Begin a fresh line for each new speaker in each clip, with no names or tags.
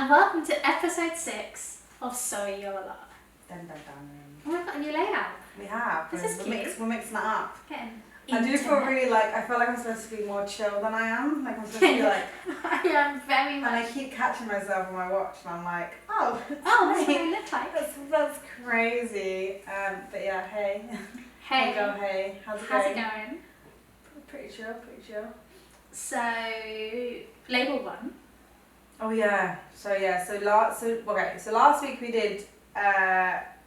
and welcome to episode 6 of Sorry You're a Lot.
Dun, dun, dun.
Oh, we've got a new layout.
We have.
This is cute.
We're mixing it up.
Getting
I do feel
intimate.
really like, I feel like I'm supposed to be more chill than I am. Like I'm supposed to be like,
I am very
and
much.
I keep catching myself on my watch and I'm like, oh,
Oh, that's what I look like.
that's crazy. But yeah, hey.
Hey.
Girl, hey. How's it going? Pretty chill.
So, label 1.
Oh yeah. So last week we did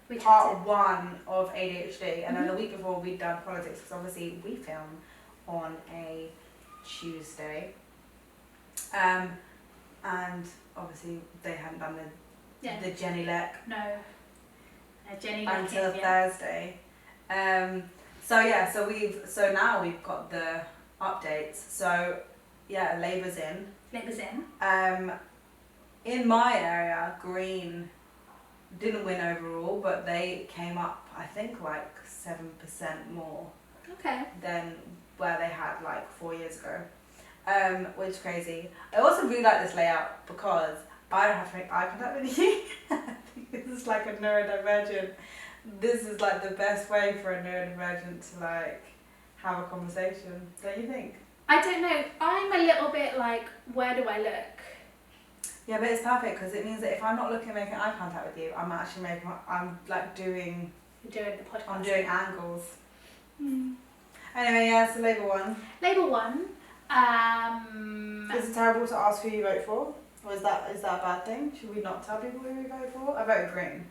We
part
chatted.
1 of ADHD, and then the week before we'd done politics, because obviously we film on a Tuesday, and obviously they hadn't done the Jenny Leck
No. Jenny
until
Leck, yeah.
Thursday. So now we've got the updates. So yeah, Labour's in.
Labour's in.
In my area, Green didn't win overall, but they came up, I think, like 7% more
Okay.
than where they had like 4 years ago, which is crazy. I also really like this layout because I don't have to make eye contact with you. I think this is like a neurodivergent. This is like the best way for a neurodivergent to like have a conversation, don't you think?
I don't know. I'm a little bit like, where do I look?
Yeah, but it's perfect because it means that if I'm not making eye contact with you, I'm doing
You're doing the podcast.
I'm doing angles. Anyway, yeah, so Labour won.
Label 1.
Is it terrible to ask who you vote for? Or is that a bad thing? Should we not tell people who we vote for? I voted Green.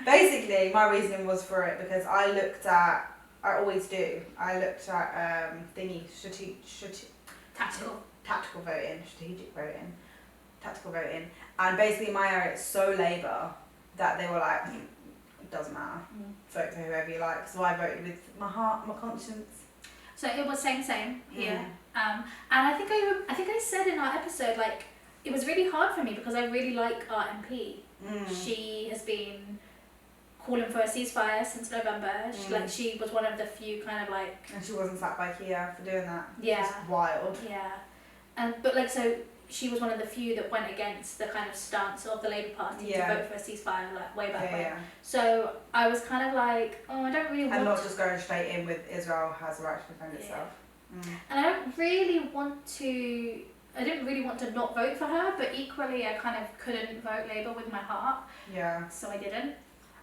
Basically, my reasoning was for it because I always do. I looked at tactical voting, tactical voting, and basically in my area it's so Labour that they were like, it doesn't matter, vote for whoever you like. So I voted with my heart, my conscience.
So it was same here. And I think I said in our episode, like, it was really hard for me because I really like our MP. She has been calling for a ceasefire since November. She was one of the few kind of like.
And she wasn't sacked by Kia for doing that.
Yeah.
It's wild.
Yeah. So she was one of the few that went against the kind of stance of the Labour Party to vote for a ceasefire, like way back when. Yeah. So I was kind of like, oh, I don't really want.
And not just going straight in with Israel has the right to defend itself.
And I didn't really want to not vote for her, but equally I kind of couldn't vote Labour with my heart.
Yeah.
So I didn't.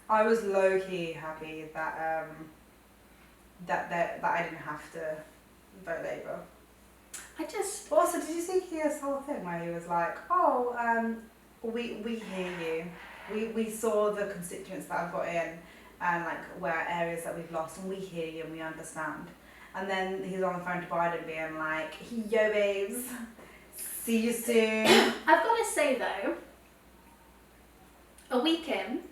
I
was low key happy that that I didn't have to vote Labour.
But
also, did you see Kia's whole thing where he was like, oh, we hear you. We saw the constituents that I've got in and like where areas that we've lost, and we hear you and we understand. And then he's on the phone to Biden being like, yo babes, see you soon.
I've got to say though, a week in,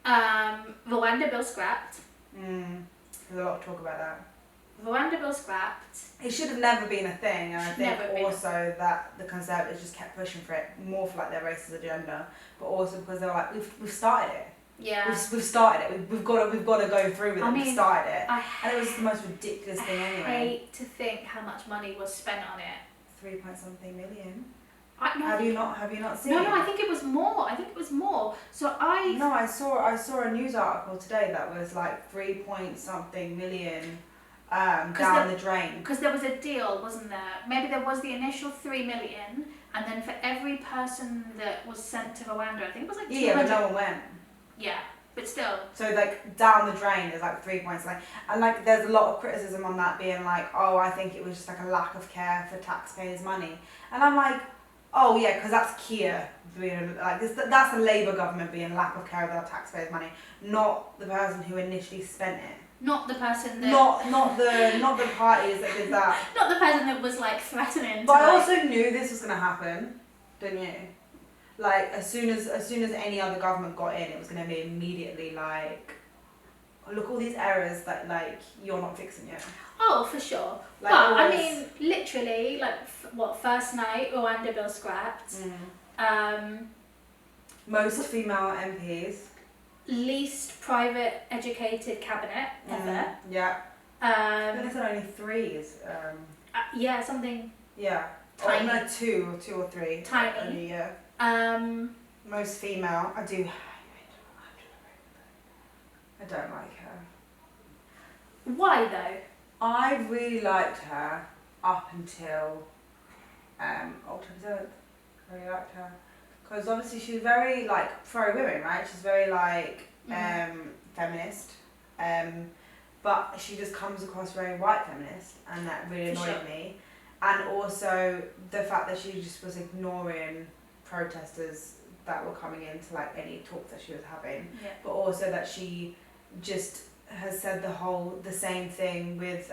Rwanda bill scrapped.
There's a lot of talk about that.
Rwanda bill scrapped.
It should have never been a thing, and I think also that the Conservatives just kept pushing for it, more for like their racist agenda, but also because they were like, we've started it.
Yeah.
We've started it. We've got to go through with it. We've started it. And it was the most ridiculous thing anyway.
I hate to think how much money was spent on it.
3-point-something million.
Have you
not seen?
No, I think it was more. So
I saw a news article today that was like 3-point-something million down the drain.
Because there was a deal, wasn't there? Maybe there was the initial 3 million, and then for every person that was sent to Rwanda, I think it was like 200.
Yeah, but no one went.
Yeah, but still.
So like down the drain, there's like 3 points, like, and like there's a lot of criticism on that being like, oh, I think it was just like a lack of care for taxpayers' money, and I'm like, oh yeah, because that's Kia being like this. That's the Labour government being lack of care of their taxpayers' money, not the person who initially spent it.
Not the person that.
Not the parties that did that.
Not the person that was like threatening.
But I also knew this was gonna happen, didn't you? Like as soon as any other government got in, it was gonna be immediately like, oh, look, all these errors that like you're not fixing yet.
Oh, for sure.
Like,
but I mean, literally, like first night Rwanda bill scrapped.
Most female MPs.
Least private educated cabinet ever.
Yeah. I think there's only 3.
Yeah, something.
Yeah.
Tiny.
Oh, no, two or three.
Tiny.
Only, yeah. Most female. I don't like her.
Why though?
I really liked her up until October 7th. I really liked her. Because obviously she's very like pro-women, right? She's very like feminist. But she just comes across very white feminist, and that really annoyed me. And also the fact that she just was ignoring protesters that were coming into like any talk that she was having.
Yeah.
But also that she just has said the same thing with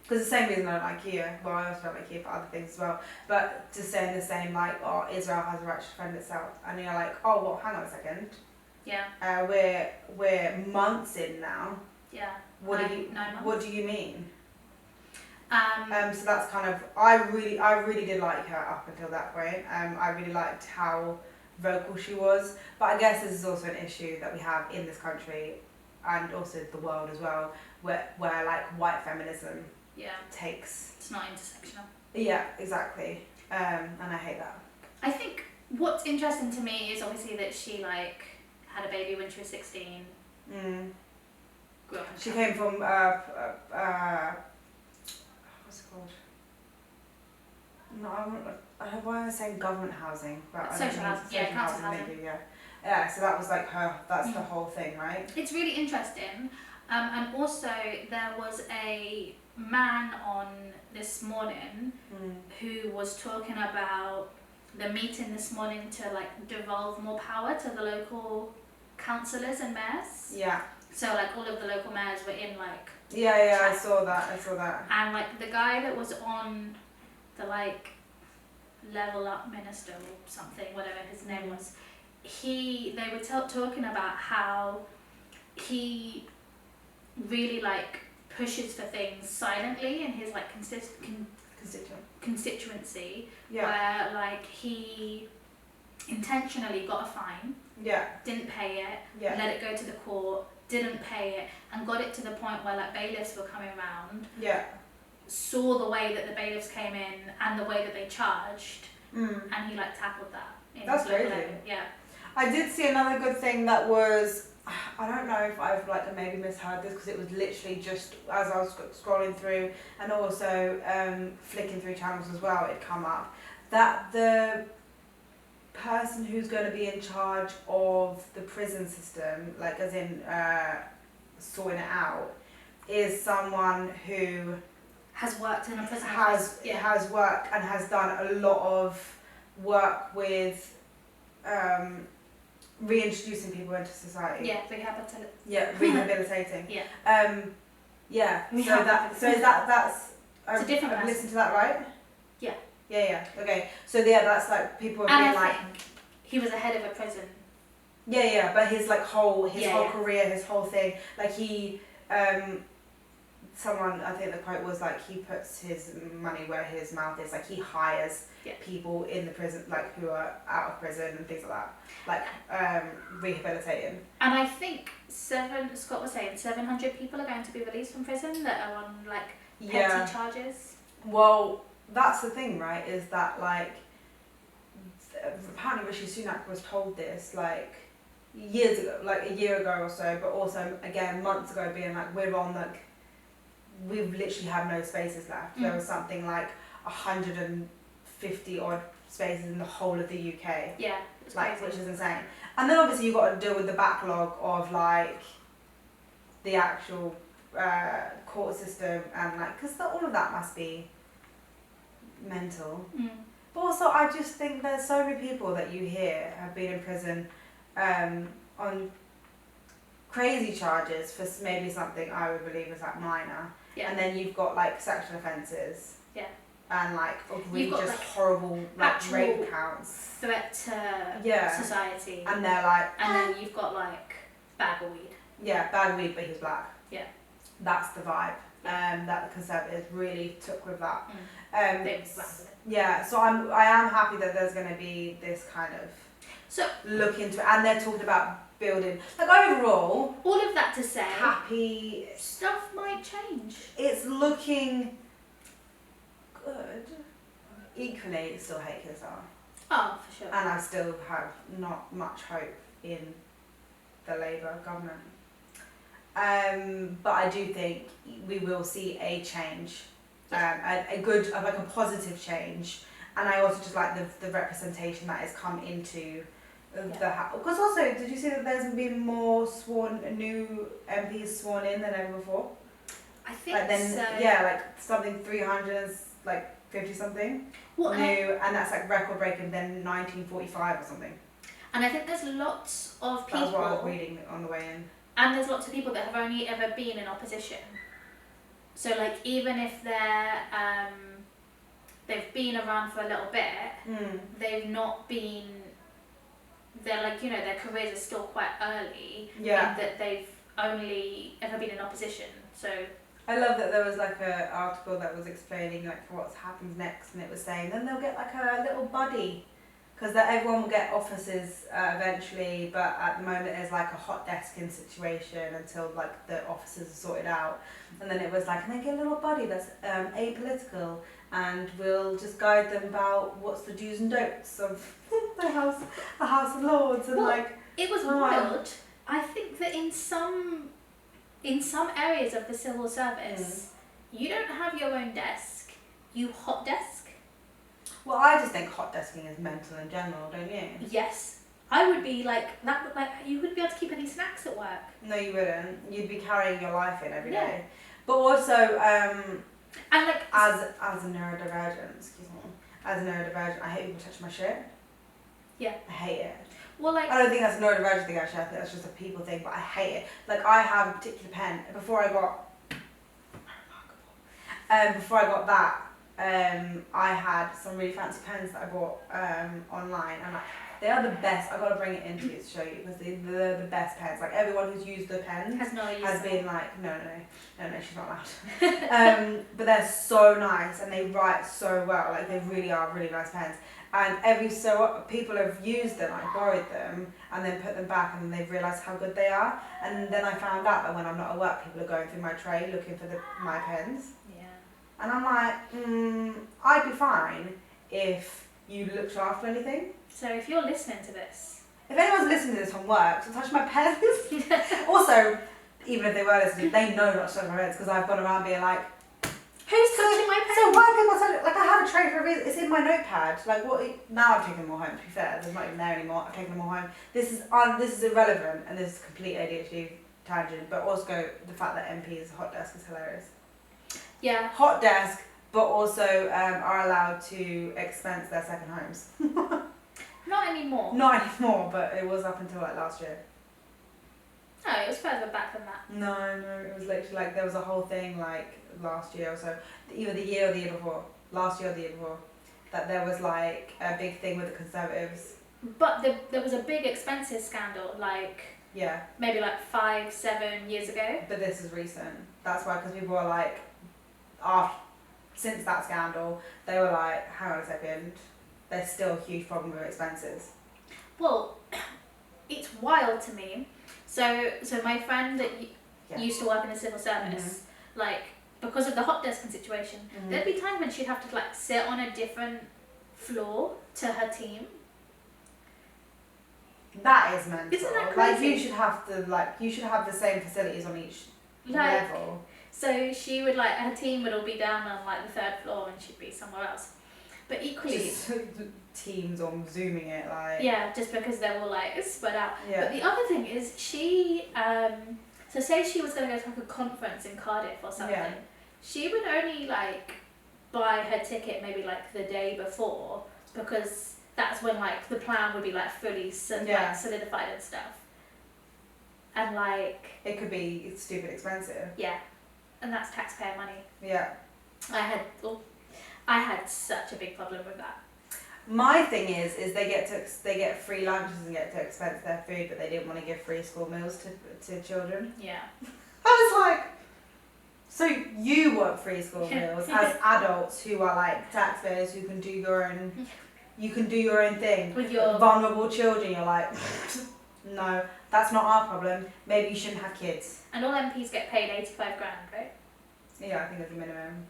because the same reason I don't like Kia, well I also don't like Kia for other things as well, but just saying the same like, oh, Israel has a right to defend itself, and you're like, oh well, hang on a second.
Yeah.
We're months in now.
Yeah.
What do you mean? So that's kind of, I really did like her up until that point. I really liked how vocal she was, but I guess this is also an issue that we have in this country and also the world as well, where like white feminism takes.
It's not intersectional.
Yeah, exactly. And I hate that.
I think what's interesting to me is obviously that she like had a baby when she was 16. Grew up in
she came from what's it called? No, I want to say government housing, but
social housing. Yeah, council housing.
Maybe, yeah. Yeah, so that was like her. That's the whole thing, right?
It's really interesting, and also there was a man on this morning who was talking about the meeting this morning to like devolve more power to the local councillors and mayors.
Yeah.
So like all of the local mayors were in like.
Yeah, I saw that.
And like the guy that was on the like level up minister or something, whatever his name was, they were talking about how he really like pushes for things silently in his like constituency, where like he intentionally got a fine, didn't pay it, let it go to the court, didn't pay it, and got it to the point where like bailiffs were coming around, saw the way that the bailiffs came in and the way that they charged, and he like tackled that.
That's crazy.
Yeah.
I did see another good thing that was, I don't know if I've like maybe misheard this, because it was literally just as I was scrolling through and also flicking through channels as well, it'd come up that the person who's going to be in charge of the prison system, like as in sorting it out, is someone who
has worked in a prison.
Has worked and has done a lot of work with reintroducing people into society. Rehabilitating. That's
it's a different
I've listened to that, right?
Yeah.
Okay. So that's like people have been like.
He was the head of a prison.
But his like whole career, his whole thing, like he someone, I think the quote was like, he puts his money where his mouth is, like he hires people in the prison, like who are out of prison and things like that, like rehabilitating. And
I think Scott was saying 700 people are going to be released from prison that are on like petty charges.
Well, that's the thing, right, is that like apparently Rishi Sunak was told this like years ago, like a year ago or so, but also again months ago, being like, we've literally have no spaces left. There was something like 150 odd spaces in the whole of the UK.
Yeah, it's
like
crazy.
Which is insane. And then obviously you've got to deal with the backlog of like the actual court system, and like, because all of that must be mental. But also I just think there's so many people that you hear have been in prison on crazy charges for maybe something I would believe is like minor. And then you've got like sexual offences. And like egregious, like, horrible like rape counts.
Threat to society.
And they're like.
And then you've got like bag of weed.
Yeah, bag of weed, but he's black.
Yeah.
That's the vibe. That the Conservatives really took with that. So I am happy that there's going to be this kind of look into it, and they're talking about building, like, overall,
all of that to say,
happy
stuff might change.
It's looking good. equally still hate KSR.
Oh, for sure.
And I still have not much hope in the Labour government. But I do think we will see a change, a good, like a positive change. And I also just like the representation that has come into the house. Because also, did you see that there's been more new MPs sworn in than ever before?
I think
like then,
so.
Yeah, like something 300, like 50 something
Well,
new, and that's like record breaking than 1945 or something.
And I think there's lots of people.
That's what I was reading on the way in.
And there's lots of people that have only ever been in opposition. So like even if they've been around for a little bit, they've not been. They're like, you know, their careers are still quite early.
Yeah.
In that they've only ever been in opposition. So.
I love that there was like an article that was explaining like what happens next, and it was saying then they'll get like a little buddy, because everyone will get offices eventually, but at the moment there's like a hot desking situation until like the offices are sorted out, and then it was like, and they get a little buddy that's apolitical and will just guide them about what's the do's and don'ts of the House of Lords, and like
it was wild. I think that in some areas of the civil service, you don't have your own desk, you hot desk.
Well, I just think hot desking is mental in general, don't you?
Yes. I would be like, that. Like you wouldn't be able to keep any snacks at work.
No, you wouldn't. You'd be carrying your life in every day. But also, and like as a neurodivergent, I hate people touching my shit. Yeah. I hate it.
Well, like,
I don't think that's a neurodivergent thing actually, I think that's just a people thing, but I hate it. Like I have a particular pen, before I got that, I had some really fancy pens that I bought online, and like they are the best. I gotta bring it in to you to show you, because they're the best pens. Like everyone who's used the pens has been like, no, she's not allowed. But they're so nice and they write so well. Like they really are really nice pens. And people have used them, like borrowed them, and then put them back, and then they've realised how good they are. And then I found out that when I'm not at work, people are going through my tray looking for my pens. Yeah. And I'm like, I'd be fine if you looked after anything.
So if you're listening to this.
If anyone's listening to this from work, so touch my pens. Also, even if they were listening, they know not to touch my pens, because I've gone around being like,
who's touching my pen?
So why are people touching? Like I have a tray for a reason. It's in my notepad. Like what? Now I've taken them all home. To be fair, they're not even there anymore. I've taken them all home. This is irrelevant, and this is complete ADHD tangent. But also the fact that MP's hot desk is hilarious.
Yeah.
Hot desk, but also are allowed to expense their second homes.
Not anymore.
Not anymore, but it was up until like last year.
No, it was further back than that.
No, it was literally like there was a whole thing like last year or so, either the year or the year before, last year or the year before, that there was like a big thing with the Conservatives.
But there was a big expenses scandal, like maybe like 5-7 years ago.
But this is recent. That's why, because people were like, since that scandal, they were like, hang on a second, there's still a huge problem with expenses.
Well, it's wild to me. So my friend that used to work in the civil service, like, because of the hot desking situation, there'd be times when she'd have to like sit on a different floor to her team.
That is mental.
Isn't that crazy?
Like you should have the same facilities on each level.
So she would like, her team would all be down on like the 3rd floor and she'd be somewhere else. But equally,
just teams on zooming it like.
Yeah, just because they're all like spread out.
Yeah.
But the other thing is she, so say she was going to go to like a conference in Cardiff or something. Yeah. She would only like buy her ticket maybe like the day before, because that's when like the plan would be like fully like, solidified and stuff. And like
it could be stupid expensive.
Yeah, and that's taxpayer money.
Yeah.
I had such a big problem with that.
My thing is they get free lunches and get to expense their food, but they didn't want to give free school meals to children.
Yeah.
I was like, so you want free school meals as adults who are like taxpayers who can do your own thing. With your vulnerable children, you're like, no, that's not our problem. Maybe you shouldn't have kids.
And all MPs get paid 85 grand, right?
Yeah, I think it's a minimum.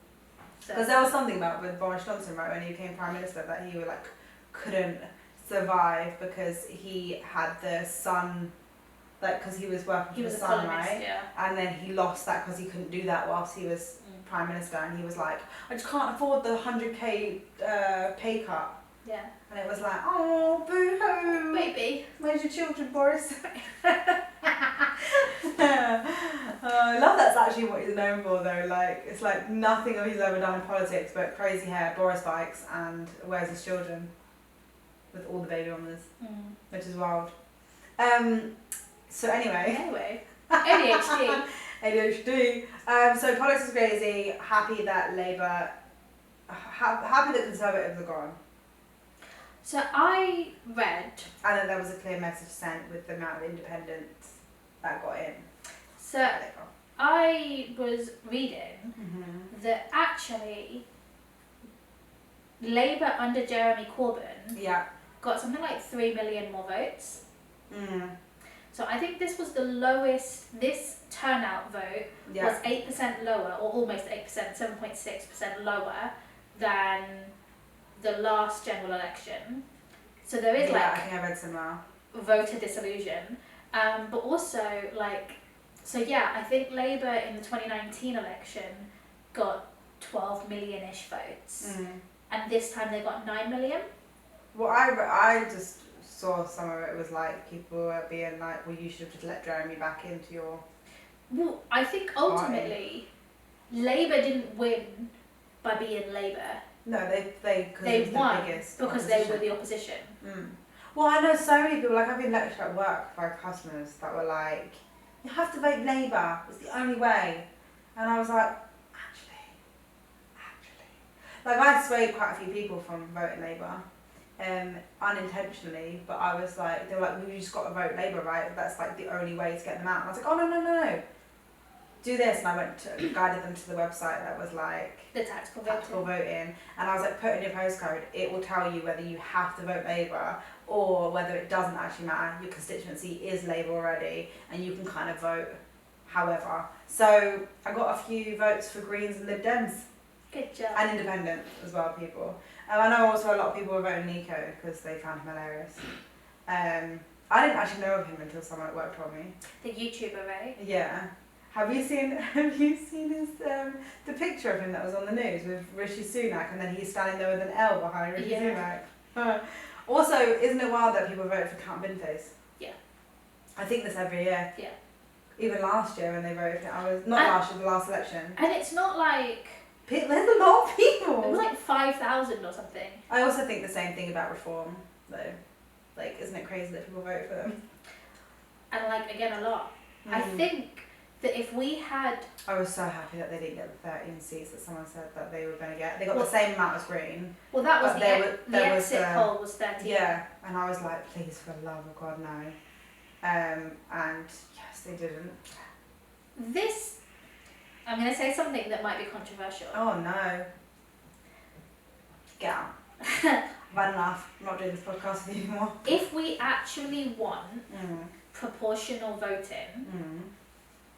Because there was something about with Boris Johnson, right, when he became Prime Minister, that he like couldn't survive because he had the sun, like, because he was working for the sun, right?
Yeah.
And then he lost that because he couldn't do that whilst he was Prime Minister, and he was like, I just can't afford the 100k pay cut.
Yeah.
And it was like, oh, boo-hoo.
Baby.
Where's your children, Boris? I love that's actually what he's known for, though. Like, it's like nothing he's ever done in politics but crazy hair, Boris bikes, and where's his children? With all the baby mamas, which is wild. So anyway.
ADHD.
ADHD. So politics is crazy. Happy that Labour, happy that Conservatives are gone.
So I read...
And then there was a clear message sent with the amount of independents that got in.
So I was reading that actually Labour under Jeremy Corbyn got something like 3 million more votes. So I think this was the lowest, this turnout vote was 8% lower, or almost 8%, 7.6% lower than the last general election. So there is
I think I read somewhere.
Voter disillusion. But also I think Labour in the 2019 election got 12 million-ish votes. And this time they got 9 million.
Well, I just saw some of it was like people were being like, well, you should have just let Jeremy back into your...
Well, I think ultimately Labour didn't win by being Labour.
No, they
won
the biggest
because
opposition.
they were the opposition.
Well, I know so many people, like I've been lectured at work by customers that were like, you have to vote Labour, it's the only way. And I was like, actually. Like I swayed quite a few people from voting Labour, unintentionally, but I was like, they were like, well, you just got to vote Labour, right? That's like the only way to get them out. And I was like, oh, no. Do this, and I guided them to the website that was like
the tactical
voting, and I was like, put in your postcode, it will tell you whether you have to vote Labour or whether it doesn't actually matter, your constituency is Labour already, and you can kind of vote however. So I got a few votes for Greens and Lib Dems.
Good job.
And Independent as well, people. I know also a lot of people were voting Nico because they found him hilarious. I didn't actually know of him until someone at work told me.
The YouTuber, right?
Yeah. Have you seen his the picture of him that was on the news with Rishi Sunak, and then he's standing there with an L behind Rishi Sunak? Also, isn't it wild that people voted for Count Binface?
Yeah.
I think this every year.
Yeah.
Even last year when they voted for it, last year, the last election.
And it's not like...
There's a lot of people.
It was like 5,000 or something.
I also think the same thing about reform, though. Like, isn't it crazy that people vote for them?
And like, again, a lot. I think that if we had...
I was so happy that they didn't get the 13 seats that someone said that they were going to get. They got the same amount as Green.
Well, that was the exit poll was 13.
Yeah, and I was like, please, for the love of God, no. And yes, they didn't.
This, I'm going to say something that might be controversial.
Oh, no. Get out. I've had enough. I'm not doing this podcast with you anymore.
If we actually want proportional voting...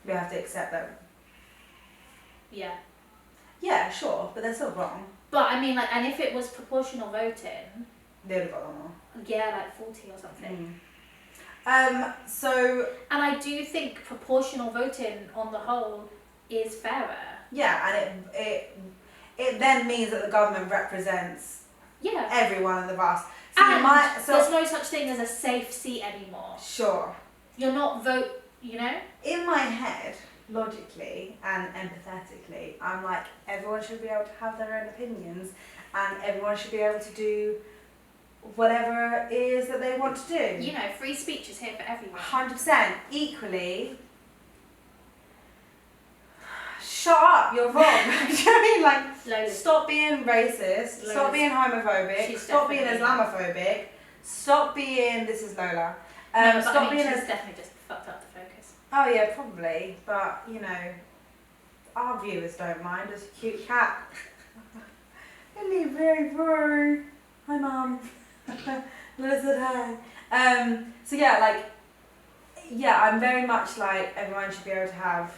We have to accept that.
Yeah.
Yeah, sure, but they're still wrong.
But I mean, like, and if it was proportional voting...
They would have got them all.
Yeah, like 40 or something.
So...
And I do think proportional voting on the whole is fairer.
Yeah, and it then means that the government represents everyone in the vast. So
and there's no such thing as a safe seat anymore.
Sure.
You're not you know?
In my head, logically and empathetically, I'm like, everyone should be able to have their own opinions and everyone should be able to do whatever it is that they want to do.
You know, free speech is here for everyone.
100%. Equally, shut up, you're wrong. Do you know what I mean? Like,
Lola.
Stop being racist,
Lola's,
stop being homophobic, stop being Islamophobic, stop being, this is Lola.
No,
stop being
she's definitely just fucked up the focus.
Oh yeah, probably, but you know, our viewers don't mind. It's a cute cat. Isn't he very furry? Hi, Mum. Lola said hi. So yeah, I'm very much like everyone should be able to have.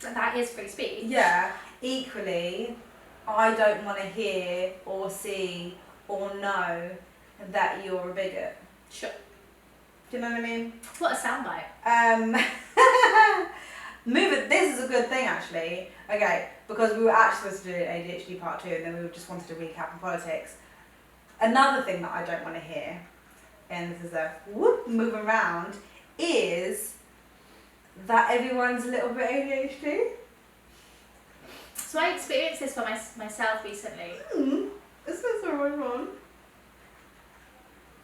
That is free speech.
Yeah. Equally, I don't want to hear or see or know that you're a bigot.
Sure.
Do you know what I mean?
What a soundbite.
This is a good thing actually. Okay, because we were actually supposed to do an ADHD part 2 and then we just wanted to recap on politics. Another thing that I don't want to hear, and this is a move around, is that everyone's a little bit ADHD.
So I experienced this for myself recently.
Is this the right one?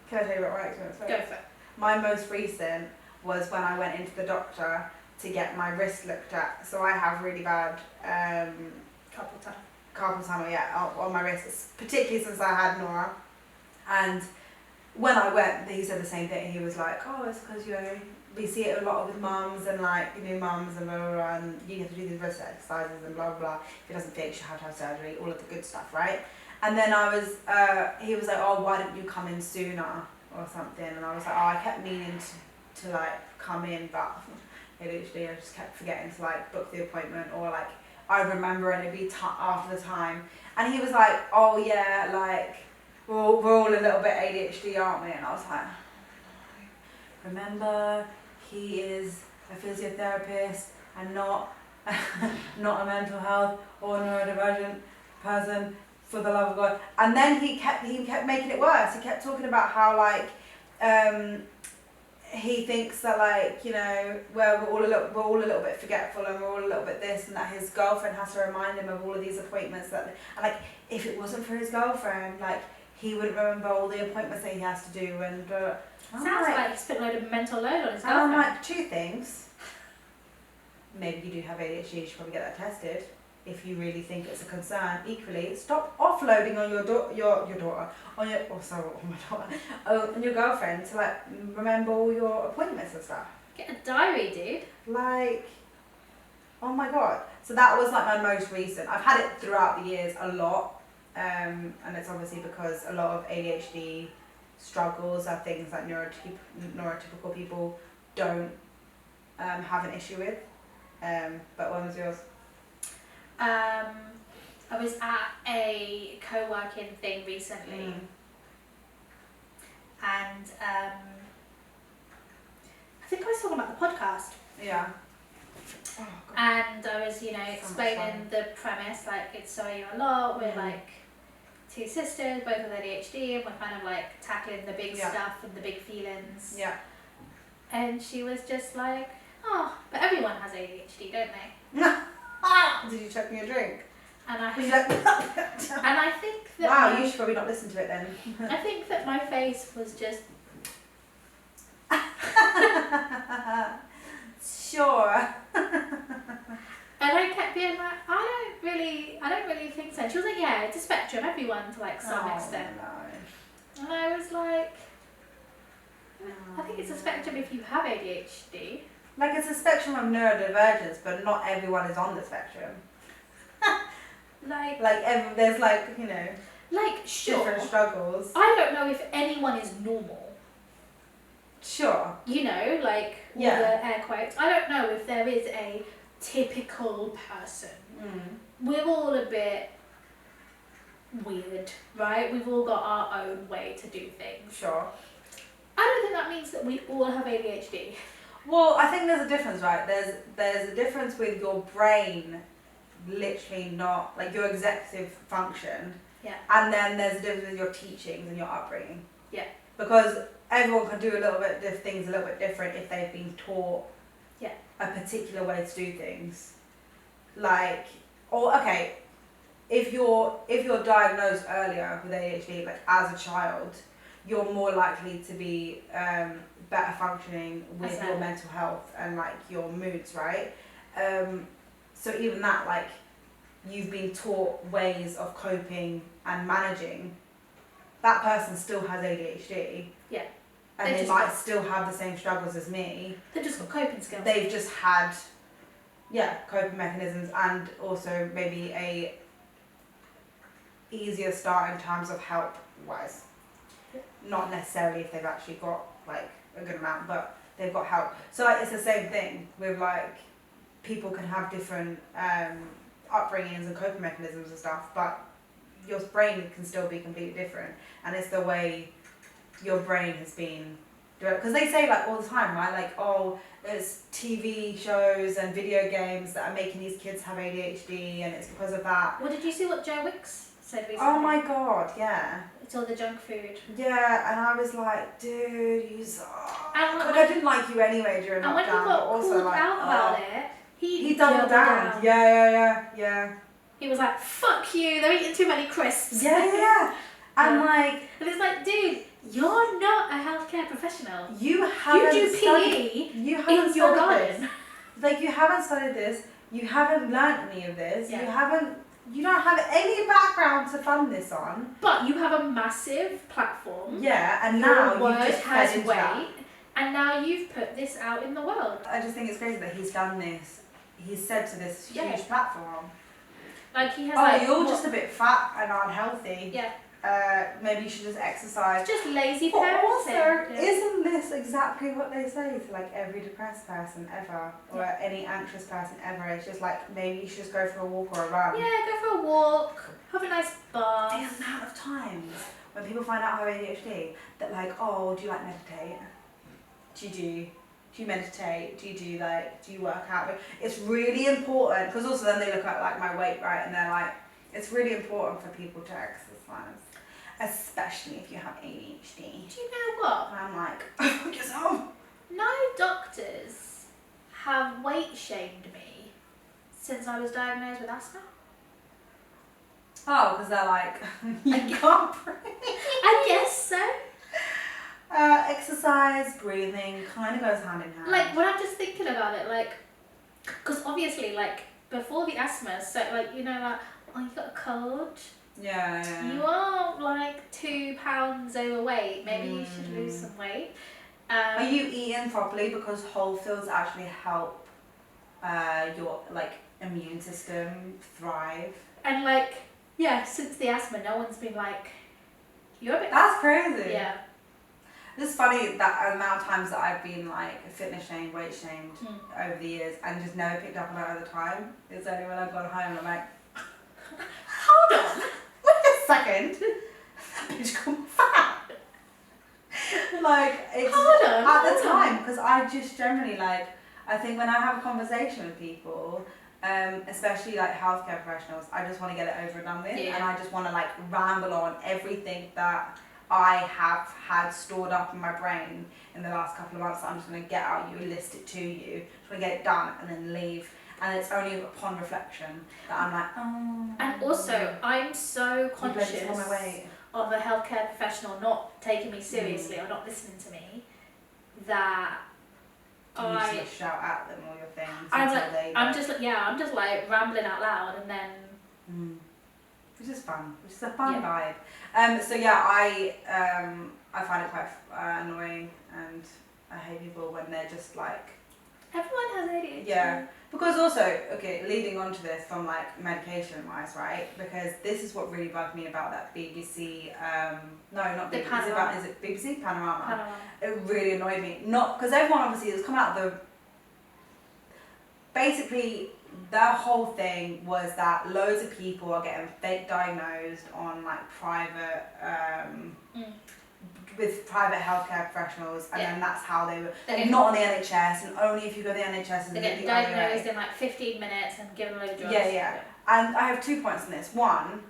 Can I tell you about my experience first?
Go for it.
My most recent was when I went into the doctor to get my wrist looked at. So I have really bad carpal tunnel, on my wrists, particularly since I had Nora. And when I went, he said the same thing. He was like, oh, it's because, we see it a lot with mums and mums and blah, blah, blah, and you have to do these wrist exercises and blah, blah, blah. If it doesn't fix, you have to have surgery, all of the good stuff, right? And then he was like, oh, why didn't you come in sooner or something? And I was like, oh, I kept meaning to like come in, but ADHD, I just kept forgetting to like book the appointment, or like I'd remember and it'd be after the time. And he was like, oh yeah, like we're all a little bit ADHD, aren't we? And I was like, remember, he is a physiotherapist and not a mental health or neurodivergent person, for the love of God. And then he kept making it worse. He kept talking about how like he thinks that like, we're all a little bit forgetful and we're all a little bit this, and that his girlfriend has to remind him of all of these appointments and like if it wasn't for his girlfriend, like he wouldn't remember all the appointments that he has to do. And
sounds like he's put a load of mental load on his girlfriend.
And I'm like, two things. Maybe you do have ADHD, you should probably get that tested if you really think it's a concern. Equally, stop offloading on your daughter, on your girlfriend to like remember all your appointments and stuff.
Get a diary, dude.
Like, oh my god. So that was like my most recent. I've had it throughout the years a lot, and it's obviously because a lot of ADHD struggles are things that neurotypical people don't have an issue with. But when was yours?
I was at a co-working thing recently, and I think I was talking about the podcast.
Yeah.
Oh, and I was, explaining the premise, like it's So You a lot. We're like two sisters, both with ADHD, and we're kind of like tackling the big stuff and the big feelings.
Yeah.
And she was just like, oh, but everyone has ADHD, don't they?
Did you chuck me a drink?
And I
think that
wow,
you should probably not listen to it then.
I think that my face was just
sure.
And I kept being like, I don't really think so. She was like, yeah, it's a spectrum, everyone to like some extent.
No.
And I was like, I think it's a spectrum if you have ADHD.
Like it's a spectrum of neurodivergence, but not everyone is on the spectrum. There's
sure,
different struggles.
I don't know if anyone is normal.
Sure.
All the air quotes. I don't know if there is a typical person. We're all a bit weird, right? We've all got our own way to do things.
Sure.
I don't think that means that we all have ADHD.
Well, I think there's a difference, right? There's a difference with your brain literally not, like your executive function.
Yeah.
And then there's a difference with your teachings and your upbringing.
Yeah.
Because everyone can do a little bit things a little bit different if they've been taught a particular way to do things. If you're diagnosed earlier with ADHD, like as a child, you're more likely to be better functioning with your mental health and like your moods, right? So even that, like, you've been taught ways of coping and managing, that person still has ADHD.
Yeah.
And they might still have the same struggles as me.
They've just got coping skills.
They've just had, coping mechanisms, and also maybe a easier start in terms of help-wise. Not necessarily if they've actually got like a good amount, but they've got help. So like, it's the same thing with like people can have different upbringings and coping mechanisms and stuff, but your brain can still be completely different, and it's the way your brain has been developed. Because they say like all the time, right? Like, oh, there's TV shows and video games that are making these kids have ADHD, and it's because of that.
Well, did you see what Joe Wicks said recently?
Oh my god, yeah.
It's all the junk food.
Yeah, and I was like, dude, you suck.
And
Like, I didn't like you anyway during
and
lockdown.
when he got
but also
called
like,
out about it,
he doubled down. Yeah.
He was like, fuck you, they're eating too many crisps.
Yeah. And like,
and it's like, dude, you're not a healthcare professional.
you haven't
You do PE
you haven't
in your
studied
garden.
this. Like, you haven't studied this, you haven't learnt any of this,
Yeah.
you don't have any background to fund this on.
But you have a massive platform.
Yeah, and
Your
now
word
you've just
has
fed into
weight,
that.
and now you've put this out in the world.
I just think it's crazy that he's done this. He's said to this huge
Yeah.
platform,
Like he has
oh,
like
you're
what-
just a bit fat and unhealthy.
Yeah.
Maybe you should just exercise.
It's just lazy
But
parenting.
also,
Yeah.
isn't this exactly what they say to like every depressed person ever, or
Yeah.
any anxious person ever? It's just like, maybe you should just go for a walk or a run.
Yeah, go for a walk, have a nice
The
bath.
amount of times when people find out I have ADHD, that like, oh, do you like meditate? Do you meditate? Do you work out? It's really important, because also then they look at like my weight, right, and they're like, it's really important for people to exercise, especially if you have ADHD.
Do you know what?
And I'm like, fuck yourself.
No doctors have weight shamed me since I was diagnosed with asthma.
Oh, because they're like, you can't breathe.
I guess so.
Exercise, breathing, kind of goes hand in hand.
Like when I'm just thinking about it, like, because obviously, like before the asthma, so like you know, like oh you got a cold,
yeah.
you are like 2 pounds overweight. Maybe you should lose some weight.
Are you eating properly? Because whole foods actually help your like immune system thrive.
And like yeah, since the asthma, no one's been like, you're a bit.
That's crazy.
Yeah.
It's funny that amount of times that I've been like fitness shamed, weight shamed over the years, and just never picked up on it at the time. It's only when I've gone home and I'm like,
Hold on.
wait a second, that bitch called me fat. Like, it's
Hold on,
at the
hold on.
time, because I just generally like, I think when I have a conversation with people, especially like healthcare professionals, I just want to get it over and done with,
Yeah.
and I just want to like ramble on everything that I have had stored up in my brain in the last couple of months. I'm just going to get out you, list it to you, just want to get it done and then leave. And it's only upon reflection that I'm like, oh.
And also, I'm so
you
conscious
blame it on my weight.
of a healthcare professional not taking me seriously or not listening to me that
You just like shout at them all your things.
I'm
until
like,
they
I'm just like rambling out loud and then.
Which is fun. Which is a fun vibe. So yeah, I find it quite annoying, and I hate people when they're just like.
Everyone has ADHD.
Yeah, because also, okay, leading on to this from like medication wise, right? Because this is what really bugged me about that BBC. No, not
The
BBC.
Panorama.
Is it BBC Panorama?
Panorama.
It really annoyed me. Not because everyone obviously has come out the. Basically, their whole thing was that loads of people are getting fake diagnosed on like private. With private healthcare professionals, and then that's how they were not on the NHS, and only if you go to the NHS and
they get diagnosed in like 15 minutes and given a load of drugs.
Yeah. And I have 2 points on this. One,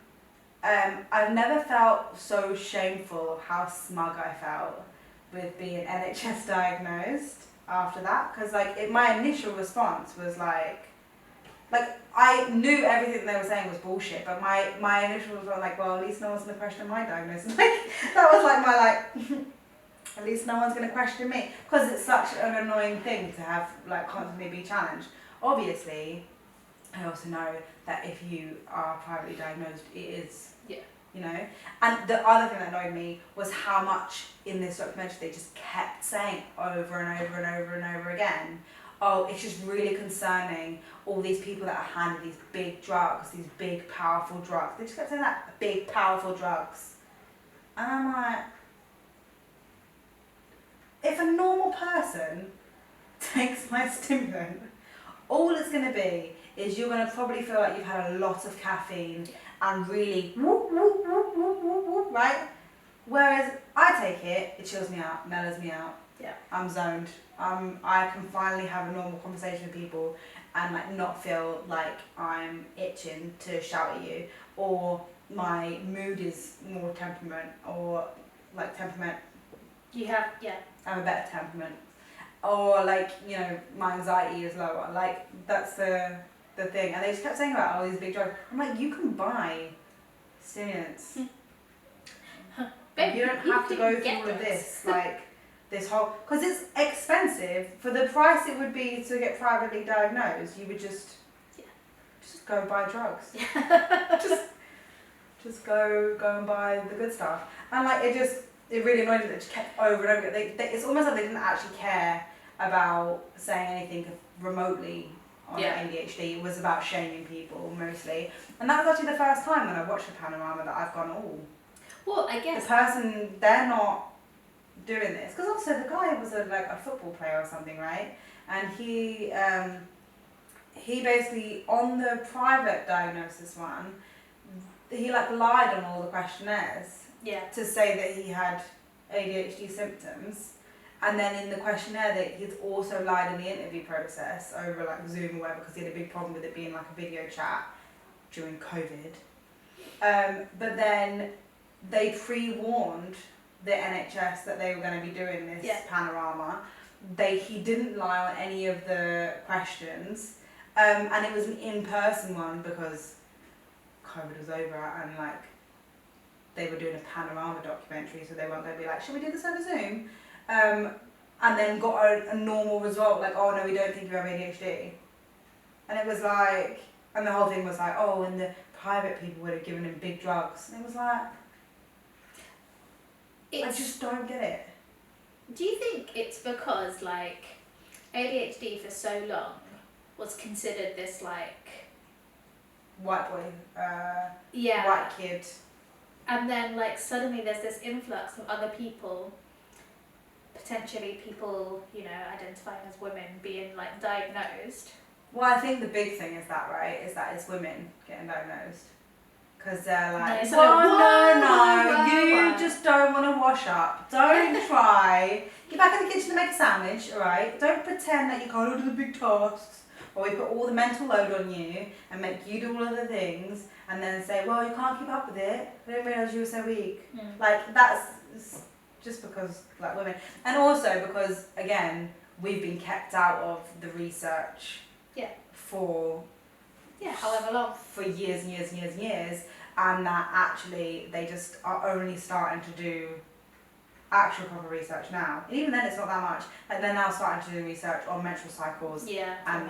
I've never felt so shameful of how smug I felt with being NHS diagnosed after that, because like my initial response was like I knew everything they were saying was bullshit, but my initial was like, well, at least no one's gonna question my diagnosis. Like that was like my like, at least no one's gonna question me, because it's such an annoying thing to have like constantly be challenged. Obviously, I also know that if you are privately diagnosed, it is, you know. And the other thing that annoyed me was how much in this documentary they just kept saying over and over and over and over again, oh, it's just really concerning, all these people that are handed these big drugs, these big powerful drugs. They just kept saying that, big powerful drugs. And I'm like, if a normal person takes my stimulant All it's going to be is you're going to probably feel like you've had a lot of caffeine and really whoop, whoop, whoop, whoop, whoop, whoop, right? Whereas I take it, it chills me out, mellows me out.
Yeah.
I'm zoned. I can finally have a normal conversation with people and like not feel like I'm itching to shout at you, or my mood is more temperament, or like temperament.
You have, yeah.
I have a better temperament. Or like, you know, my anxiety is lower. Like that's the thing. And they just kept saying about all these big drugs. I'm like, you can buy stimulants.
Babe,
you don't have to go through all of this, like this whole, because it's expensive. For the price it would be to get privately diagnosed, you would just go buy drugs. just go and buy the good stuff. And like it really annoyed me that it just kept over and over. It's almost like they didn't actually care about saying anything remotely on ADHD. It was about shaming people mostly. And that was actually the first time when I watched the panorama that I've gone, oh.
Well, I guess
the person, they're not doing this. Because also the guy was a football player or something, right? And he basically, on the private diagnosis one, he like lied on all the questionnaires to say that he had ADHD symptoms. And then in the questionnaire, that he's also lied in the interview process over like Zoom or whatever, because he had a big problem with it being like a video chat during COVID. But then they pre-warned the NHS that they were going to be doing this panorama. He didn't lie on any of the questions, and it was an in-person one because COVID was over and like they were doing a panorama documentary, so they weren't going to be like, should we do this over Zoom? And then got a normal result, like, oh no, we don't think you have ADHD. And it was like, and the whole thing was like, oh, and the private people would have given him big drugs. And it was like, I just don't get it.
Do you think it's because like ADHD for so long was considered this like
white boy,
yeah,
white kid,
and then like suddenly there's this influx of other people, potentially people, you know, identifying as women being like diagnosed?
Well, I think the big thing is that, right, is that it's women getting diagnosed. Because they're like, you just don't want to wash up. Don't try. Get back in the kitchen to make a sandwich, alright? Don't pretend that you can't do the big tasks. Or we put all the mental load on you and make you do all of the things and then say, well, you can't keep up with it. I didn't realise you were so weak. Like, that's just because, like, women. And also because, again, we've been kept out of the research for
however long.
For years and years and years and years, and that actually they just are only starting to do actual proper research now. And even then it's not that much. Like they're now starting to do research on menstrual cycles and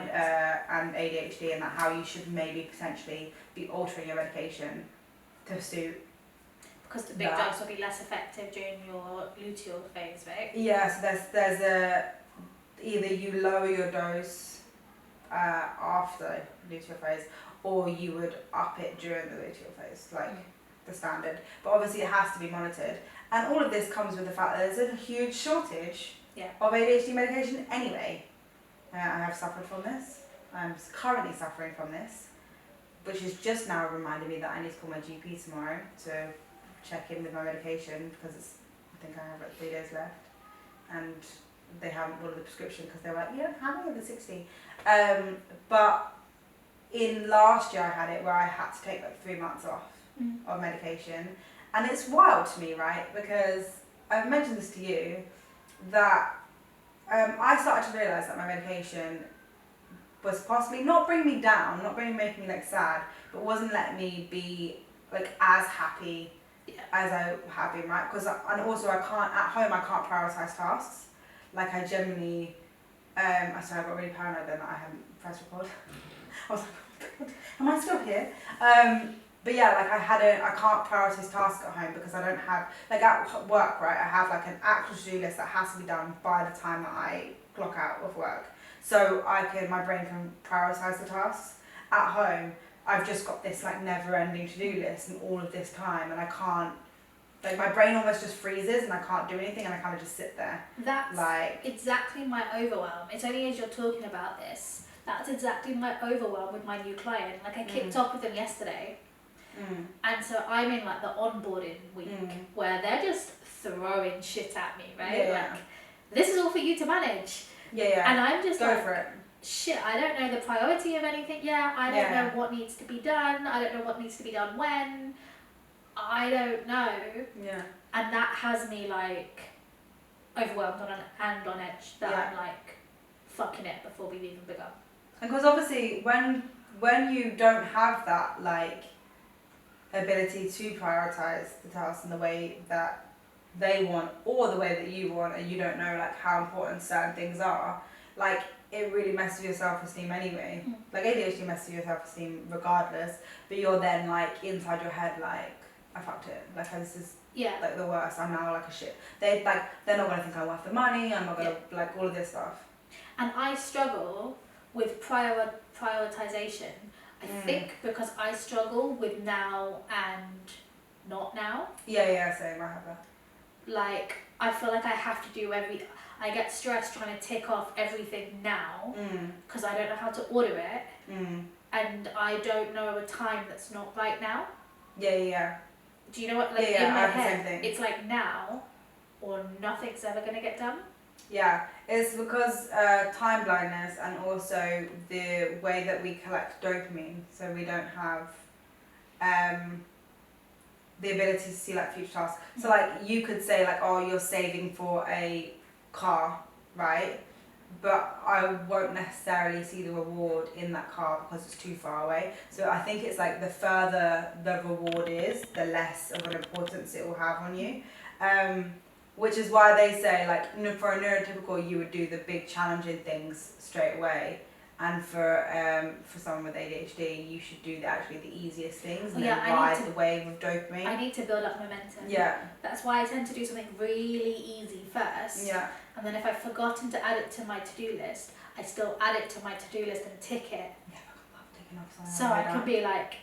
ADHD, and that how you should maybe potentially be altering your medication to suit.
Because the big drugs will be less effective during your luteal phase, right?
Yeah, so there's a either you lower your dose after luteal phase, or you would up it during the luteal phase, like the standard. But obviously it has to be monitored. And all of this comes with the fact that there's a huge shortage of ADHD medication anyway. I have suffered from this. I'm currently suffering from this, which is just now reminding me that I need to call my GP tomorrow to check in with my medication, because I think I have like 3 days left. And they haven't ordered the prescription because they're like, you don't have any of the 60. But in last year I had it where I had to take like 3 months off of medication. And it's wild to me, right? Because I've mentioned this to you, that I started to realise that my medication was possibly not bringing me down, not making me like sad, but wasn't letting me be like as happy as I have been, right? And also I can't prioritise tasks. Like I generally, I got really paranoid then that I hadn't pressed record. I was like, oh my God, am I still here? But yeah, like I can't prioritise tasks at home because I don't have, like at work, right, I have like an actual to-do list that has to be done by the time that I clock out of work. So my brain can prioritise the tasks. At home, I've just got this like never-ending to-do list and all of this time, and I can't, like my brain almost just freezes and I can't do anything, and I kind of just sit there.
That's
like
exactly my overwhelm. It's only as you're talking about this That's exactly my overwhelm with my new client. Like I kicked off with them yesterday. And so I'm in like the onboarding week where they're just throwing shit at me, right? Like, this is all for you to manage. And I'm just
go
like,
for it.
Shit, I don't know the priority of anything yet. I don't know what needs to be done. I don't know what needs to be done when. I don't know. And that has me like overwhelmed and on edge that I'm like fucking it before we've even begun.
And because obviously when you don't have that like ability to prioritize the tasks in the way that they want or the way that you want, and you don't know like how important certain things are, like it really messes with your self-esteem anyway. Like ADHD messes with your self-esteem regardless, but you're then like inside your head like, I fucked it, like this is like the worst, I'm now like a shit. They're not gonna think I'm worth the money, I'm not gonna like all of this stuff.
And I struggle with prioritization. I think because I struggle with now and not now.
Same, I have that.
Like, I feel like I have to do I get stressed trying to tick off everything now because I don't know how to order it and I don't know a time that's not right now. Do you know what, like in my head, it's like now or nothing's ever going to get done?
It's because time blindness and also the way that we collect dopamine, so we don't have the ability to see like future tasks. So like you could say like, oh, you're saving for a car, right? But I won't necessarily see the reward in that car because it's too far away. So I think it's like the further the reward is, the less of an importance it will have on you. Which is why they say like for a neurotypical you would do the big challenging things straight away, and for someone with ADHD you should do the easiest things and then ride the wave of dopamine.
I need to build up momentum. That's why I tend to do something really easy first. And then if I've forgotten to add it to my to-do list, I still add it to my to-do list and tick it.
I love ticking off something.
So I can be like,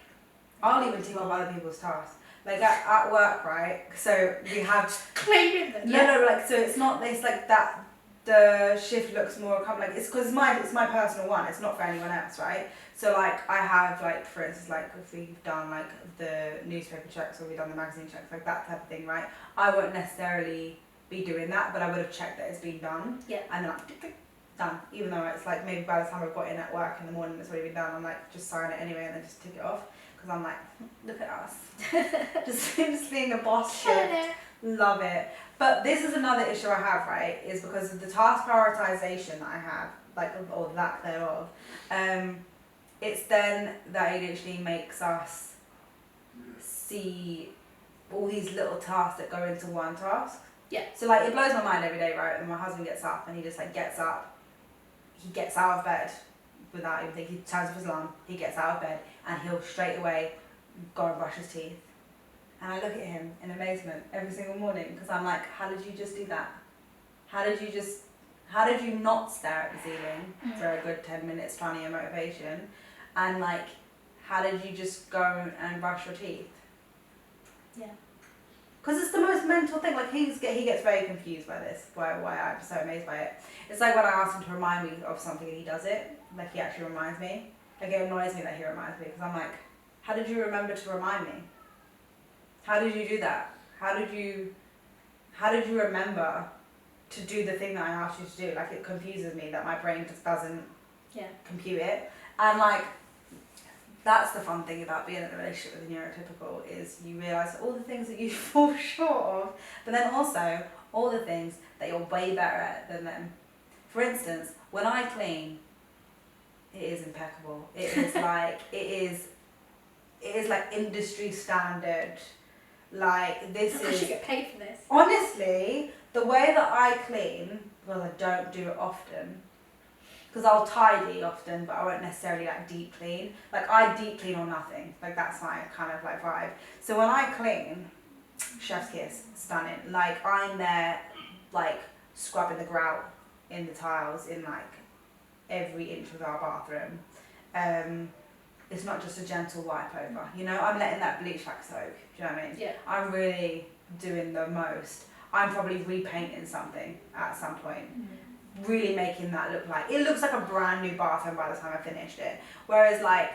I'll even tick off other people's tasks. Like at work, right? So we have
claiming them.
Like so it's not. It's like that. The shift looks more like it's because it's my personal one. It's not for anyone else, right? So like I have like, for instance, like if we've done like the newspaper checks or we've done the magazine checks, like that type of thing, right? I won't necessarily be doing that, but I would have checked that it's been done. And then like tick, tick, done. Even though it's like maybe by the time I've got in at work in the morning, it's already been done. I'm like just sign it anyway and then just tick it off. Because I'm like, look at us. just being a boss shit. Love it. But this is another issue I have, right? Is because of the task prioritization that I have, like, or lack thereof. It's then that ADHD makes us see all these little tasks that go into one task. So like it blows my mind every day, right? And my husband gets up and he just like gets up. He gets out of bed without even thinking. He turns off his alarm. He gets out of bed and he'll straight away go and brush his teeth. And I look at him in amazement every single morning because I'm like, how did you just do that? How did you not stare at the ceiling for a good 10 minutes trying to get motivation? And like, how did you just go and brush your teeth? Because it's the most mental thing. Like he gets very confused by this, why I'm so amazed by it. It's like when I ask him to remind me of something and he does it, like he actually reminds me. Like it annoys me that he reminds me because I'm like, how did you remember to remind me? How did you do that? How did you remember to do the thing that I asked you to do? Like it confuses me that my brain just doesn't compute it. And like, that's the fun thing about being in a relationship with a neurotypical is you realise all the things that you fall short of, but then also all the things that you're way better at than them. For instance, when I clean, it is impeccable. It is like it is like industry standard. Like this
I should get paid for this.
Honestly, the way that I clean, well, I don't do it often. Because I'll tidy often, but I won't necessarily like deep clean. Like I deep clean or nothing. Like that's my kind of like vibe. So when I clean, chef's kiss, stunning. Like I'm there, like scrubbing the grout in the tiles in like every inch of our bathroom. It's not just a gentle wipe over. You know, I'm letting that bleach like soak. Do you know what I mean? I'm really doing the most. I'm probably repainting something at some point. really making that look like, it looks like a brand new bathroom by the time I finished it. Whereas like,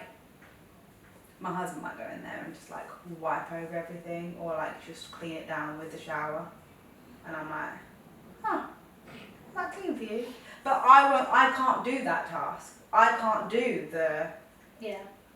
my husband might go in there and just like wipe over everything or like just clean it down with the shower. And I'm like, huh, is that clean for you? But I can't do that task. I can't do the,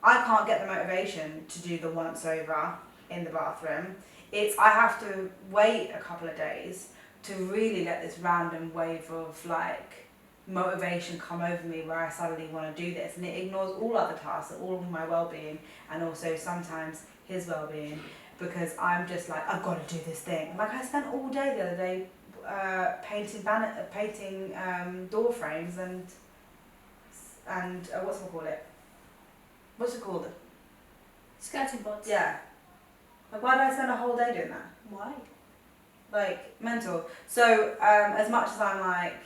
I can't get the motivation to do the once over in the bathroom. I have to wait a couple of days to really let this random wave of like motivation come over me where I suddenly want to do this, and it ignores all other tasks, all of my well-being, and also sometimes his well-being, because I'm just like, I've got to do this thing. Like I spent all day the other day painting door frames and what's it called?
Skirting boards.
Yeah. Like, why did I spend a whole day doing that?
Why?
Like, mental. So, as much as I'm like,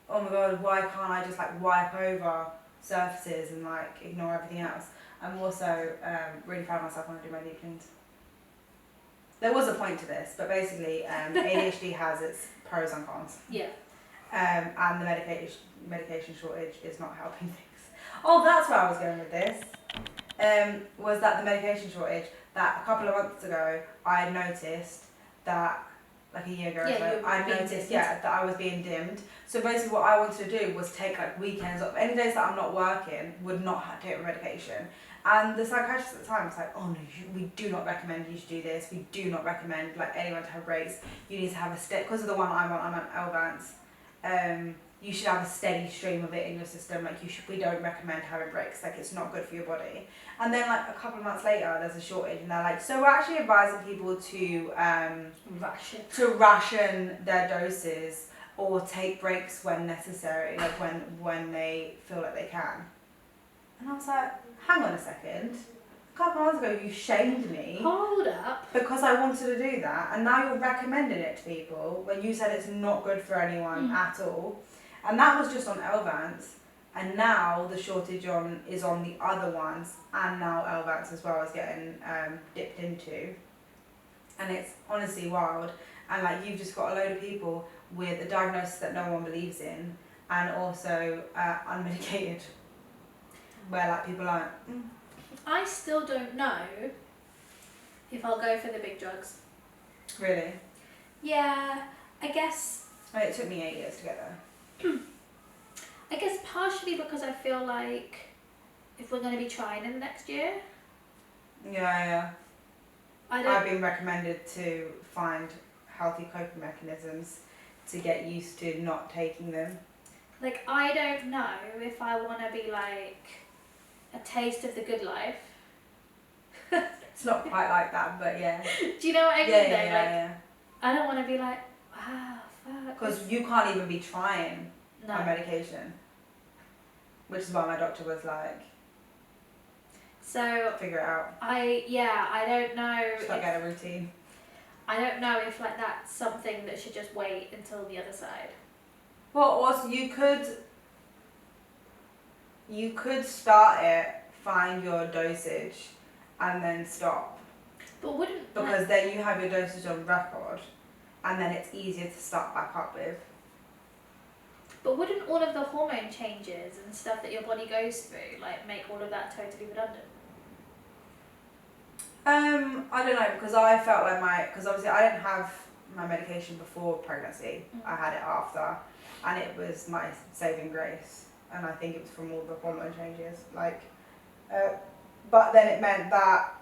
oh my god, why can't I just like wipe over surfaces and like ignore everything else, I'm also really proud of myself when I do my deep cleans. There was a point to this, but basically ADHD has its pros and cons.
Yeah.
And the medication shortage is not helping things. Oh, that's where I was going with this. Was that the medication shortage, that a couple of months ago I noticed that, like a year ago, I noticed that I was being dimmed. So basically what I wanted to do was take like weekends off. Any days that I'm not working would not have to take my medication. And the psychiatrist at the time was like, oh no, we do not recommend you to do this. We do not recommend like anyone to have breaks. You need to have a because of the one I'm on Elvance. You should have a steady stream of it in your system. Like we don't recommend having breaks. Like it's not good for your body. And then like a couple of months later, there's a shortage, and they're like, so we're actually advising people to ration their doses or take breaks when necessary, like when they feel like they can. And I was like, hang on a second. A couple of months ago, you shamed me.
Hold up.
Because I wanted to do that, and now you're recommending it to people when you said it's not good for anyone at all. And that was just on Elvance, and now the shortage is on the other ones, and now Elvance as well is getting dipped into. And it's honestly wild. And like you've just got a load of people with a diagnosis that no one believes in, and also unmedicated, where like people aren't.
I still don't know if I'll go for the big drugs.
Really?
Yeah, I guess.
It took me 8 years to get there.
I guess partially because I feel like if we're going to be trying in the next year.
Yeah. I've been recommended to find healthy coping mechanisms to get used to not taking them.
Like, I don't know if I want to be like a taste of the good life.
It's not quite like that, but yeah.
Do you know what I mean?
Yeah.
I don't want to be like, wow, fuck.
Because you can't even be trying my medication. Which is why my doctor was like,
so
figure it out.
I don't know.
Start getting a routine.
I don't know if like that's something that should just wait until the other side.
Well, also you could start it, find your dosage, and then stop.
But wouldn't
because then you have your dosage on record, and then it's easier to start back up with.
But wouldn't all of the hormone changes and stuff that your body goes through like make all of that totally redundant?
I don't know, because I felt like because obviously I didn't have my medication before pregnancy. I had it after, and it was my saving grace, and I think it was from all the hormone changes. But then it meant that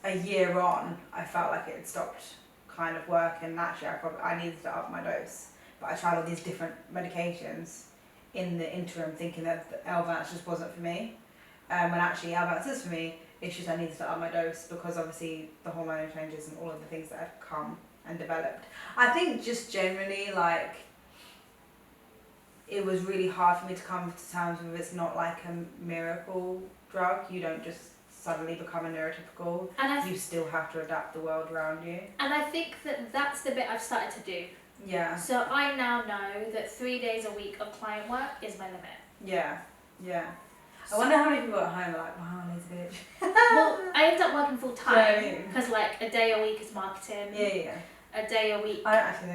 a year on, I felt like it had stopped kind of working. And actually, I needed to up my dose. But I tried all these different medications in the interim, thinking that Elvance just wasn't for me. When actually Elvance is for me, it's just I needed to up my dose because obviously the hormone changes and all of the things that had come and developed. I think just generally it was really hard for me to come to terms with it's not like a miracle drug. You don't just suddenly become a neurotypical. And you still have to adapt the world around you.
And I think that that's the bit I've started to do.
Yeah.
So I now know that 3 days a week of client work is my limit.
Yeah. I wonder how many people at home are like, wow, lazy bitch.
Well, I ended up working full time because like a day a week is marketing.
Yeah.
a day a week.
I don't actually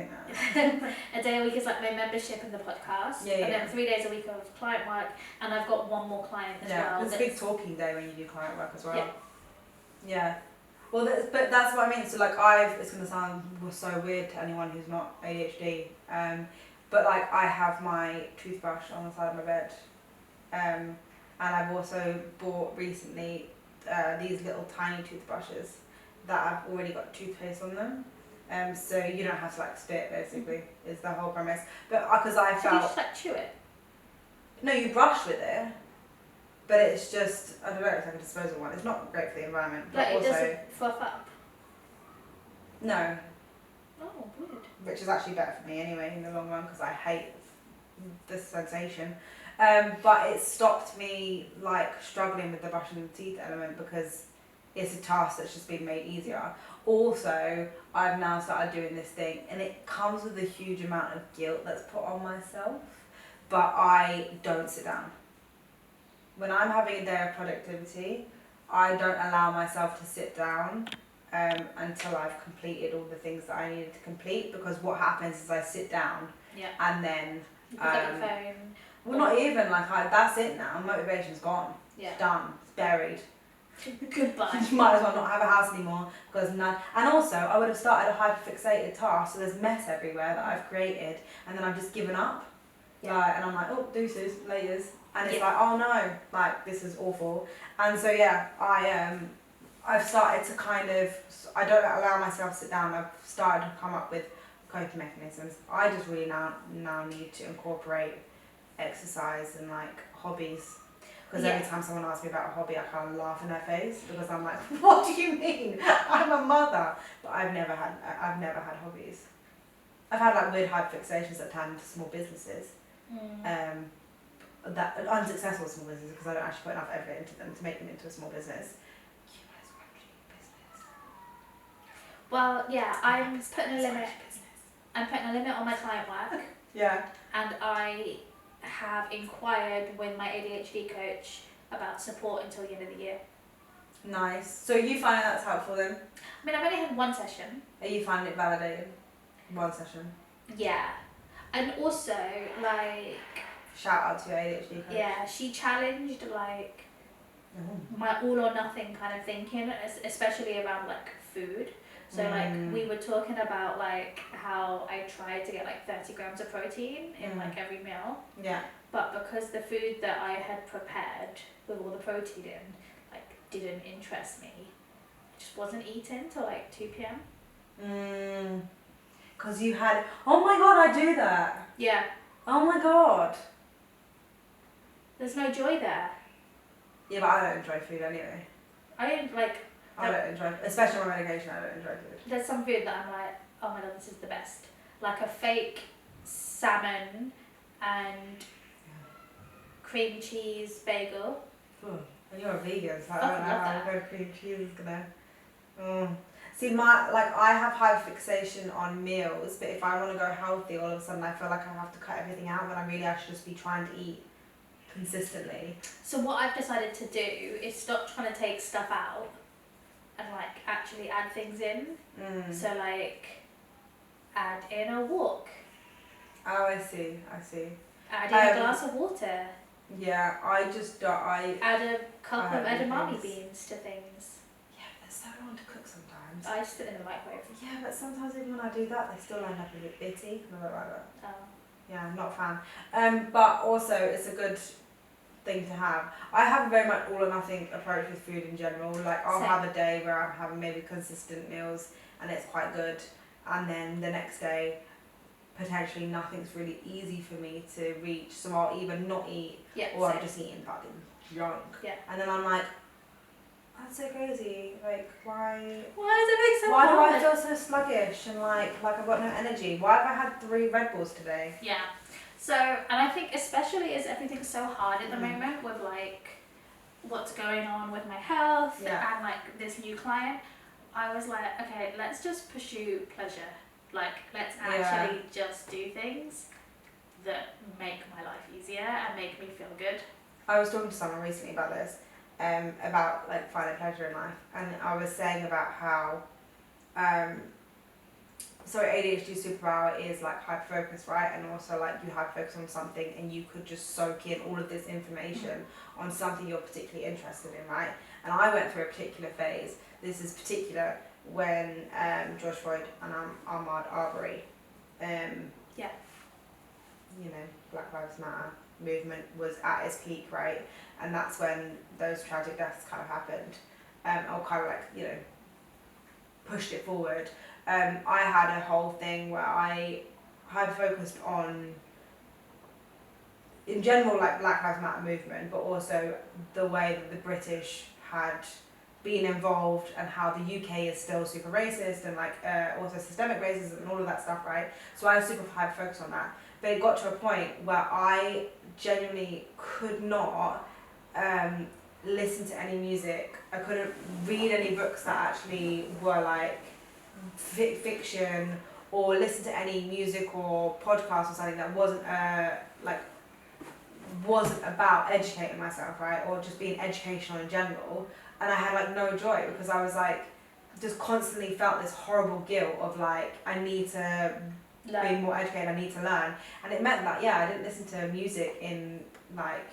think that.
A day a week is like my membership in the podcast.
Yeah,
and then 3 days a week of client work, and I've got one more client as well.
It's a big talking day when you do client work as well.
Yeah.
Yeah. Well, but that's what I mean. So like, it's gonna sound so weird to anyone who's not ADHD. But like, I have my toothbrush on the side of my bed. And I've also bought recently these little tiny toothbrushes that have already got toothpaste on them. So you don't have to like spit, basically, is the whole premise. But because I
So you
felt...
just like chew it?
No, you brush with it. But it's just, I don't know, it's like a disposable one. It's not great for the environment. But
Like,
also,
it doesn't fluff up?
No,
Oh, weird.
which is actually better for me anyway in the long run because I hate the sensation. But it stopped me like struggling with the brushing the teeth element because it's a task that's just been made easier. Also, I've now started doing this thing and it comes with a huge amount of guilt that's put on myself, but I don't sit down. When I'm having a day of productivity, I don't allow myself to sit down until I've completed all the things that I needed to complete, because what happens is I sit down and then
You pick up your phone.
well, not even like that's it now. Motivation's gone.
Yeah.
It's done. It's buried.
Goodbye.
You might as well not have a house anymore because none. And also, I would have started a hyperfixated task, so there's mess everywhere that I've created, and then I've just given up.
Yeah.
Like, and I'm like, oh, deuces, laters, and it's like, oh no, like this is awful. And so yeah, I've started to kind of, I don't allow myself to sit down. I've started to come up with coping mechanisms. I just really now need to incorporate exercise and like hobbies. Because every time someone asks me about a hobby, I kind of laugh in their face because I'm like, what do you mean? I'm a mother. But I've never had hobbies. I've had like weird hyperfixations that turn into small businesses. That unsuccessful small businesses because I don't actually put enough effort into them to make them into a small business. You guys want to do business?
Well, yeah, I'm putting a limit. I'm putting a limit on my client work.
Yeah.
And I have inquired with my ADHD coach about support until the end of the year.
Nice. So you find that's helpful then?
I mean, I've only had one session.
Are you finding it validating? One session.
Yeah. And also, like...
Shout out to your ADHD coach.
Yeah, she challenged, like,
Oh.
my all or nothing kind of thinking, especially around, like, food. So, like, we were talking about, like, how I tried to get, like, 30 grams of protein in, like, every meal.
Yeah.
But because the food that I had prepared with all the protein in, like, didn't interest me, I just wasn't eating till, like, 2 p.m.
Because you had... Oh my god, I do that.
Yeah.
Oh my god.
There's no joy there.
Yeah, but I don't enjoy food anyway.
I didn't, like...
I don't enjoy... Especially on medication, I don't enjoy food.
There's some food that I'm like, oh my god, this is the best. Like a fake salmon and cream cheese bagel.
And you're a vegan, so I
Fucking
don't know
love
how
that.
cream cheese is gonna... See, I have hyperfixation on meals, but if I want to go healthy, all of a sudden I feel like I have to cut everything out when I should just be trying to eat consistently.
So what I've decided to do is stop trying to take stuff out and like actually add things in. So like add in a walk.
Oh, I see.
Add in a glass of water.
Yeah, I just don't...
Add a cup of edamame
things.
beans to things.
Yeah, but they're so hard to cook sometimes.
I just put it in the microwave.
Yeah, but sometimes even when I do that, they still end up a bit bitty. And I don't like that.
Oh.
Yeah, I'm not a fan. But also, it's a good thing to have. I have a very much all or nothing approach with food in general. Like, I'll have a day where I'm having maybe consistent meals and it's quite good. And then the next day, potentially nothing's really easy for me to reach. So I'll either not eat or I'm just eating fucking junk.
Yeah.
And then I'm like, that's so crazy. Like, why
Why does it make so
why
hard?
do I feel so sluggish and like I've got no energy? Why have I had 3 Red Bulls today?
Yeah. So, and I think especially as everything's so hard at the moment with like what's going on with my health and like this new client, I was like, okay, let's just pursue pleasure. Like, let's actually just do things that make my life easier and make me feel good.
I was talking to someone recently about this, about like finding pleasure in life, and I was saying about how ADHD superpower is like hyperfocus, right? And also like you hyperfocus on something and you could just soak in all of this information on something you're particularly interested in, right? And I went through a particular phase. This is particular when George Floyd and Ahmaud Arbery, you know, Black Lives Matter movement was at its peak, right? And that's when those tragic deaths kind of happened, or kind of like, you know, pushed it forward. I had a whole thing where I had focused on, in general, like Black Lives Matter movement, but also the way that the British had been involved and how the UK is still super racist and like also systemic racism and all of that stuff, right? So I was super hyper-focused on that. But it got to a point where I genuinely could not listen to any music. I couldn't read any books that actually were like fiction, or listen to any music or podcast or something that wasn't wasn't about educating myself, right, or just being educational in general. And I had like no joy because I was like just constantly felt this horrible guilt of like I need to be more educated, I need to learn. And it meant that I didn't listen to music in like,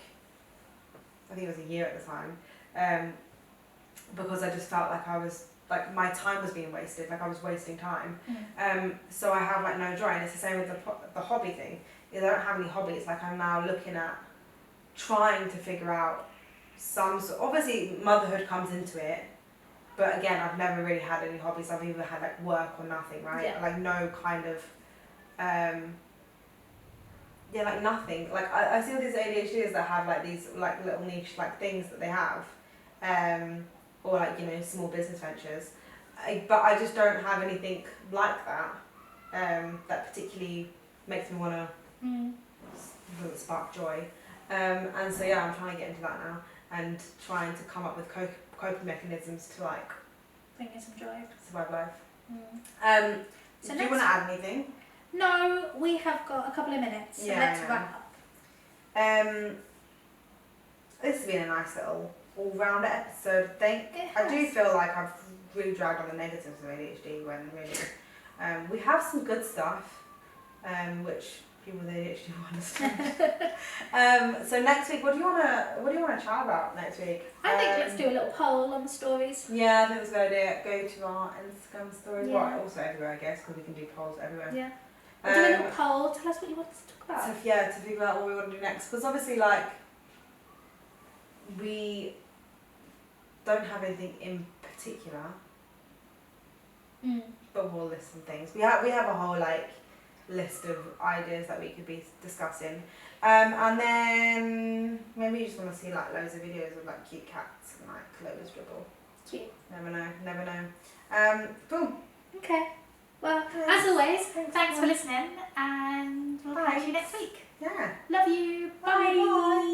I think it was a year at the time, because I just felt like I was like my time was being wasted, like I was wasting time. So I have like no joy. And it's the same with the hobby thing. Is I don't have any hobbies. Like I'm now looking at trying to figure out some sort. Obviously motherhood comes into it, but again I've never really had any hobbies. I've either had like work or nothing, right? Like no kind of like nothing. Like I see all these ADHDs that have like these like little niche like things that they have, or like, you know, small business ventures. But I just don't have anything like that that particularly makes me want to spark joy. And so I'm trying to get into that now and trying to come up with coping mechanisms to like
bring you some joy,
survive life. So do you want to add anything?
No, we have got a couple of minutes, so let's wrap up.
This has been a nice little all-round episode, I think. I do feel like I've really dragged on the negatives of ADHD when really we have some good stuff, which people with ADHD will understand. So next week, what do you wanna chat about next week?
I think let's do a little poll on the stories.
Yeah, I think that's a good idea. Go to our Instagram stories, well, also everywhere, I guess, because we can do polls everywhere.
Yeah. We'll do a little poll. Tell us what you want us to talk about.
To figure out what we want to do next, because obviously, like, we don't have anything in particular, but we'll list some things. We have a whole like list of ideas that we could be discussing, and then maybe you just want to see like loads of videos of like cute cats and like Lola's dribble.
Cute.
Never know. Cool.
Okay. Well, as always, thanks for listening, and we'll catch you next week.
Yeah.